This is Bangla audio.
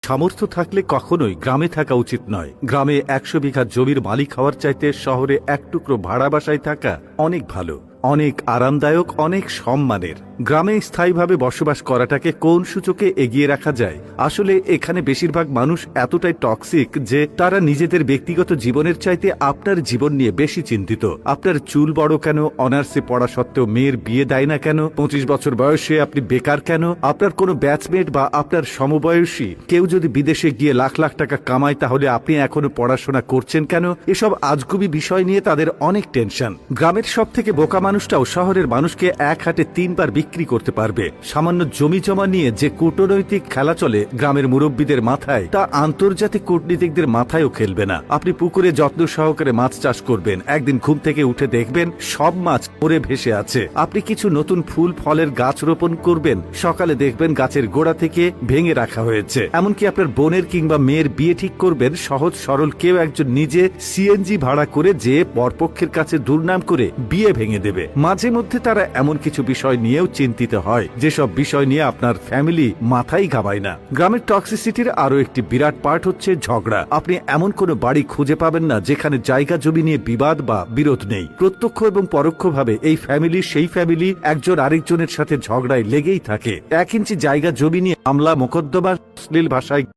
সামর্থ্য থাকলে কখনোই গ্রামে থাকা উচিত নয়। গ্রামে 100 বিঘা জমির মালিক হওয়ার চাইতে শহরে এক টুকরো ভাড়া বাসায় থাকা অনেক ভালো, অনেক আরামদায়ক, অনেক সম্মানের। গ্রামে স্থায়ীভাবে বসবাস করাটাকে কোন সূচকে এগিয়ে রাখা যায়? আসলে এখানে বেশিরভাগ মানুষ এতটাই টক্সিক যে তারা নিজেদের ব্যক্তিগত জীবনের চাইতে আপনার জীবন নিয়ে বেশি চিন্তিত। আপনার চুল বড় কেন, অনার্সে পড়া সত্ত্বেও মেয়ের বিয়ে দেয় না কেন, 25 বছর বয়সে আপনি বেকার কেন, আপনার কোনো ব্যাচমেট বা আপনার সমবয়সী কেউ যদি বিদেশে গিয়ে লাখ লাখ টাকা কামায় তাহলে আপনি এখনো পড়াশোনা করছেন কেন, এসব আজগুবি বিষয় নিয়ে তাদের অনেক টেনশন। গ্রামের সব থেকে বোকা মানুষটাও শহরের মানুষকে এক হাতে 3 বার বিক্রি করতে পারবে। সামান্য জমি জমা নিয়ে যে কূটনৈতিক খেলা চলে গ্রামের মুরব্বীদের মাথায়, তা আন্তর্জাতিক কূটনীতিকদের মাথায়ও খেলবে না। আপনি পুকুরে যত্ন সহকারে মাছ চাষ করবেন, একদিন ঘুম থেকে উঠে দেখবেন সব মাছ মরে ভেসে আছে। আপনি কিছু নতুন ফুল ফলের গাছ রোপণ করবেন, সকালে দেখবেন গাছের গোড়া থেকে ভেঙে রাখা হয়েছে। এমনকি আপনার বোনের কিংবা মেয়ের বিয়ে ঠিক করবেন, সহজ সরল কেউ একজন নিজে সিএনজি ভাড়া করে যে বরপক্ষের কাছে দুর্নাম করে বিয়ে ভেঙে দেবে। মাঝে মধ্যে তারা এমন কিছু বিষয় নিয়েও চিন্তিত হয় যেসব বিষয় নিয়ে আপনার ফ্যামিলি মাথায় ঘামায় না। গ্রামের টক্সিসিটির আরো একটি বিরাট পার্ট হচ্ছে ঝগড়া। আপনি এমন কোনো বাড়ি খুঁজে পাবেন না যেখানে জায়গা জমি নিয়ে বিবাদ বা বিরোধ নেই। প্রত্যক্ষ এবং পরোক্ষভাবে এই ফ্যামিলি সেই ফ্যামিলি একজন আরেকজনের সাথে ঝগড়ায় লেগেই থাকে। 1 ইঞ্চি জায়গা জমি নিয়ে মামলা মোকদ্দমা, অশ্লীল ভাষায়